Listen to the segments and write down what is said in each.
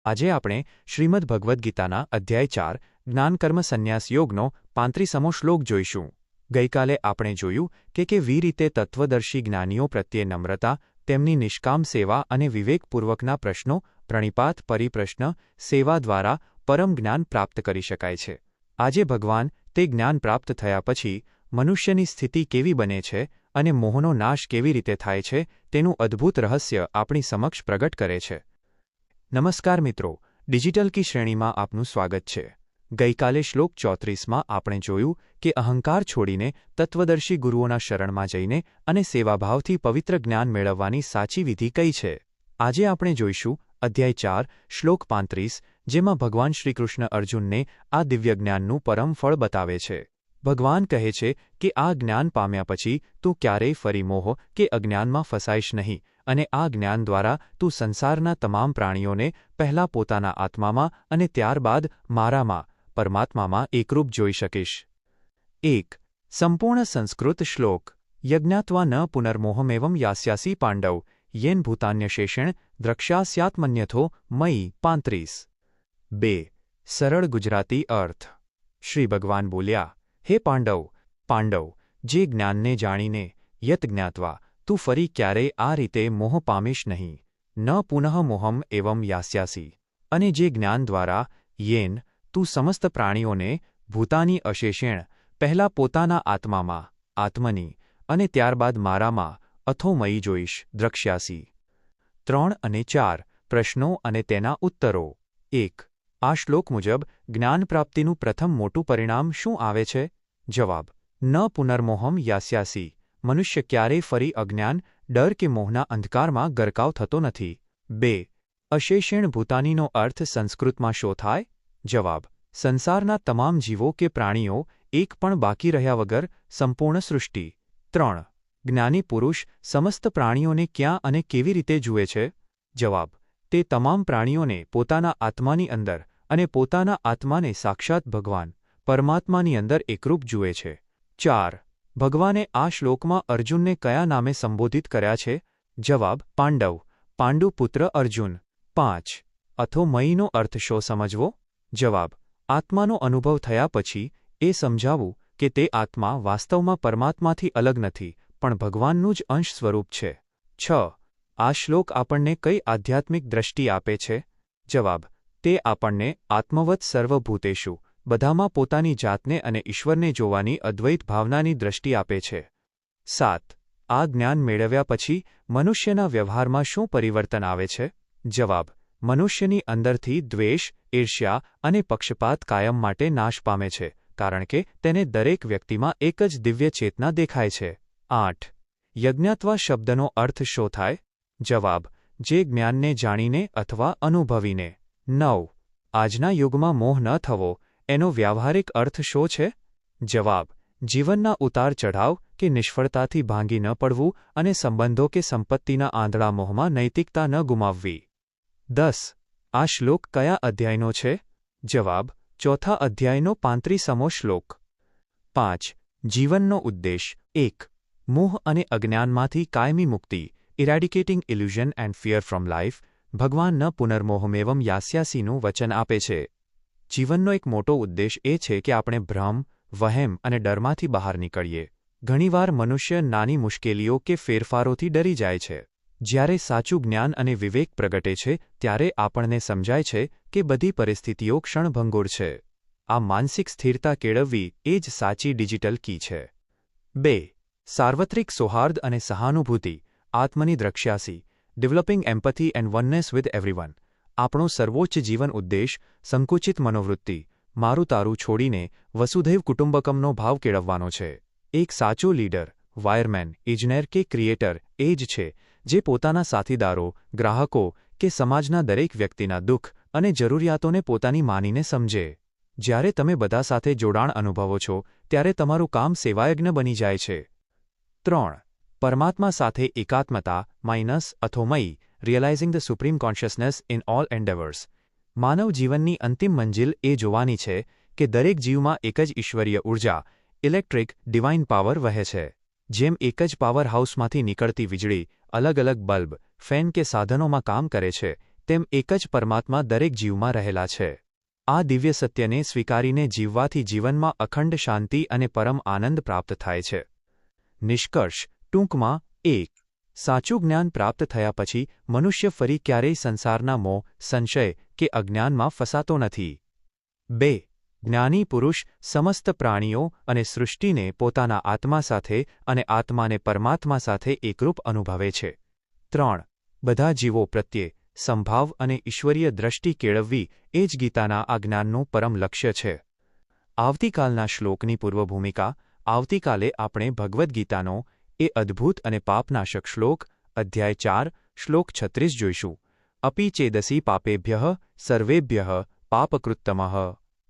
આજે આપણે શ્રીમદ ભગવદ્ ગીતાના અધ્યાય 4 જ્ઞાનકર્મ સંન્યાસ યોગનો 35મો શ્લોક જોઈશું. ગઈકાલે આપણે જોયું કે કેવી રીતે તત્વદર્શી જ્ઞાનીઓ પ્રત્યે નમ્રતા, તેમની નિષ્કામ સેવા અને વિવેકપૂર્વકના પ્રશ્નો, પ્રણિપાત પરિપ્રશ્ન સેવા દ્વારા પરમ જ્ઞાન પ્રાપ્ત કરી શકાય છે. આજે ભગવાન તે જ્ઞાન પ્રાપ્ત થયા પછી મનુષ્યની સ્થિતિ કેવી બને છે અને મોહનો નાશ કેવી રીતે થાય છે તેનું અદ્ભુત રહસ્ય આપણી સમક્ષ પ્રગટ કરે છે. નમસ્કાર મિત્રો, ડિજિટલ કી શ્રેણીમાં આપનું સ્વાગત છે. ગઈકાલે શ્લોક 34માં આપણે જોયું કે અહંકાર છોડીને તત્વદર્શી ગુરુઓના શરણમાં જઈને અને સેવાભાવથી પવિત્ર જ્ઞાન મેળવવાની સાચી વિધિ કઈ છે. આજે આપણે જોઈશું અધ્યાય 4 શ્લોક 35, જેમાં ભગવાન શ્રીકૃષ્ણ અર્જુનને આ દિવ્ય જ્ઞાનનું પરમ ફળ બતાવે છે. ભગવાન કહે છે કે આ જ્ઞાન પામ્યા પછી તું ક્યારેય ફરી મોહ કે અજ્ઞાનમાં ફસાઈશ નહીં અને આ જ્ઞાન દ્વારા તું સંસારના તમામ પ્રાણીઓને પહેલા પોતાના આત્મામાં અને ત્યારબાદ મારામાં પરમાત્મામાં એકરૂપ જોઈ શકીશ. 1. સંપૂર્ણ સંસ્કૃત શ્લોક. યજ્ઞાત્વા ન પુનર્મોહમેવં યાસ્યાસી પાંડવ યેન ભૂતાન્યશેષેણ દ્રક્ષ્યાસ્યાત્મન્યથો મયી 35. 2. સરળ ગુજરાતી અર્થ. શ્રી ભગવાન બોલ્યા, હે પાંડવ, જે જ્ઞાનને જાણીને યત જ્ઞાત્વા તું ફરી ક્યારેય આ રીતે મોહ પામીશ નહીં. ન પુનઃ મોહમ એવં યાસ્યાસી, અને જે જ્ઞાન દ્વારા યેન તું સમસ્ત પ્રાણીઓને ભૂતાની અશેષેણ પહેલા પોતાના આત્મામાં આત્મની અને ત્યારબાદ મારામાં અથોમયી જોઈશ દ્રક્ષ્યાસી. 3 અને 4 પ્રશ્નો અને તેના ઉત્તરો. 1. આ શ્લોક મુજબ જ્ઞાન પ્રાપ્તિનું પ્રથમ મોટું પરિણામ શું આવે છે? જવાબ: ન પુનર્મોહમ યાસ્યાસી. મનુષ્ય ક્યારેય ફરી અજ્ઞાન, ડર કે મોહના અંધકારમાં ગરકાવ થતો નથી. 2. અશેષેણ ભૂતાનીનો અર્થ સંસ્કૃતમાં શો થાય? જવાબ: સંસારના તમામ જીવો કે પ્રાણીઓ એક પણ બાકી રહ્યા વગર સંપૂર્ણ સૃષ્ટિ. 3. જ્ઞાની પુરુષ સમસ્ત પ્રાણીઓને ક્યાં અને કેવી રીતે જુએ છે? જવાબ: તે તમામ પ્રાણીઓને પોતાના આત્માની અંદર અને પોતાના આત્માને સાક્ષાત ભગવાન પરમાત્માની અંદર એકરૂપ જુએ છે. 4. ભગવાને આ શ્લોકમાં અર્જુનને કયા નામે સંબોધિત કર્યા છે? જવાબ: પાંડવ, પાંડુપુત્ર અર્જુન. 5. અથોમયીનો અર્થ શો સમજવો? જવાબ: આત્માનો અનુભવ થયા પછી એ સમજાવું કે તે આત્મા વાસ્તવમાં પરમાત્માથી અલગ નથી, પણ ભગવાનનું જ અંશ સ્વરૂપ છે. 6. આ શ્લોક આપણને કઈ આધ્યાત્મિક દ્રષ્ટિ આપે છે? જવાબ: તે આપણને આત્મવત સર્વભૂતેષુ બધામાં પોતાની જાતને અને ઈશ્વરને જોવાની અદ્વૈત ભાવનાની દ્રષ્ટિ આપે છે. 7. આ જ્ઞાન મેળવ્યા પછી મનુષ્યના વ્યવહારમાં શું પરિવર્તન આવે છે? જવાબ: મનુષ્યની અંદરથી દ્વેષ, ઈર્ષ્યા અને પક્ષપાત કાયમ માટે નાશ પામે છે, કારણ કે તેને દરેક વ્યક્તિમાં એક જ દિવ્ય ચેતના દેખાય છે. 8. યજ્ઞાત્વા શબ્દનો અર્થ શો થાય? જવાબ: જે જ્ઞાનને જાણીને અથવા અનુભવીને. 9. આજના યુગમાં મોહ ન થવો એનો વ્યાવહારિક અર્થ શો છે? જવાબ: જીવનના ઉતાર ચઢાવ કે નિષ્ફળતાથી ભાંગી ન પડવું અને સંબંધો કે સંપત્તિના આંધળા મોહમાં નૈતિકતા ન ગુમાવવી. 10. આ શ્લોક કયા અધ્યાયનો છે? જવાબ: ચોથા અધ્યાયનો 35મો શ્લોક. 5. જીવનનો ઉદ્દેશ. 1. મોહ અને અજ્ઞાનમાંથી કાયમી મુક્તિ. Eradicating illusion and fear from life. ભગવાન ન પુનર્મોહમેવં યાસ્યાસીનું વચન આપે છે. જીવનનો એક મોટો ઉદ્દેશ એ છે કે આપણે ભ્રમ, વહેમ અને ડરમાંથી બહાર નીકળીએ. ઘણીવાર મનુષ્ય નાની મુશ્કેલીઓ કે ફેરફારોથી ડરી જાય છે. જ્યારે સાચું જ્ઞાન અને વિવેક પ્રગટે છે ત્યારે આપણને સમજાય છે કે બધી પરિસ્થિતિઓ ક્ષણભંગુર છે. આ માનસિક સ્થિરતા કેળવવી એ જ સાચી ડિજિટલ કી છે. 2. સાર્વત્રિક સૌહાર્દ અને સહાનુભૂતિ. આત્મની દ્રક્ષ્યાસી. Developing empathy and oneness with everyone. આપણો સર્વોચ્ચ જીવન ઉદ્દેશ સંકુચિત મનોવૃત્તિ, મારું તારું છોડીને વસુધૈવ કુટુંબકમનો ભાવ કેળવવાનો છે. એક સાચો લીડર, વાયરમેન, ઇજનેર કે ક્રિએટર એ જ છે જે પોતાના સાથીદારો, ગ્રાહકો કે સમાજના દરેક વ્યક્તિના દુઃખ અને જરૂરિયાતોને પોતાની માનીને સમજે. જ્યારે તમે બધા સાથે જોડાણ અનુભવો છો ત્યારે તમારું કામ સેવાયજ્ઞ બની જાય છે. 3. પરમાત્મા સાથે એકાત્મતા અથોમયી. Realising the supreme consciousness in all endeavours. માનવ જીવનની અંતિમ મંજિલ એ જોવાની છે કે દરેક જીવમાં એક જ ઈશ્વરીય ઊર્જા, ઇલેક્ટ્રિક ડિવાઇન પાવર વહે છે. જેમ એક જ પાવર હાઉસમાંથી નીકળતી વીજળી અલગ અલગ બલ્બ, ફેન કે સાધનોમાં કામ કરે છે, તેમ એક જ પરમાત્મા દરેક જીવમાં રહેલા છે. આ દિવ્ય સત્યને સ્વીકારીને જીવવાથી જીવનમાં અખંડ શાંતિ અને પરમ આનંદ પ્રાપ્ત થાય છે. નિષ્કર્ષ ટૂંકમાં 1. સાચું જ્ઞાન પ્રાપ્ત થયા પછી મનુષ્ય ફરી ક્યારેય સંસારના મોહ, સંશય કે અજ્ઞાનમાં ફસાતો નથી. 2. જ્ઞાની પુરુષ સમસ્ત પ્રાણીઓ અને સૃષ્ટિને પોતાના આત્મા સાથે અને આત્માને પરમાત્મા સાથે એકરૂપ અનુભવે છે. 3. બધા જીવો પ્રત્યે સંભાવ અને ઈશ્વરીય દ્રષ્ટિ કેળવવી એ જ ગીતાના આ જ્ઞાનનું પરમ લક્ષ્ય છે. આવતીકાલના શ્લોકની પૂર્વભૂમિકા. આવતીકાલે આપણે ભગવદ્ ગીતાનો એ અદ્ભુત અને પાપનાશક શ્લોક અધ્યાય 4 શ્લોક 36 જોઈશું. અપિ ચેદસી પાપેભ્યઃ સર્વેભ્યઃ પાપકૃત્તમઃ,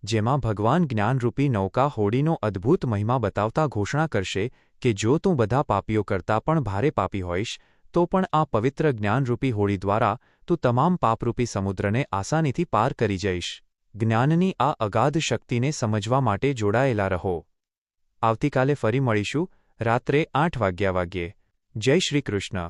જેમાં ભગવાન જ્ઞાનરૂપી નૌકા હોડીનો અદ્ભુત મહિમા બતાવતા ઘોષણા કરશે કે જો તું બધા પાપીઓ કરતાં પણ ભારે પાપી હોઈશ તો પણ આ પવિત્ર જ્ઞાનરૂપી હોડી દ્વારા તું તમામ પાપરૂપી સમુદ્રને આસાનીથી પાર કરી જઈશ. જ્ઞાનની આ અગાધ શક્તિને સમજવા માટે જોડાયેલા રહો. આવતીકાલે ફરી મળીશું રાત્રે 8 વાગ્યે. જય શ્રી કૃષ્ણ.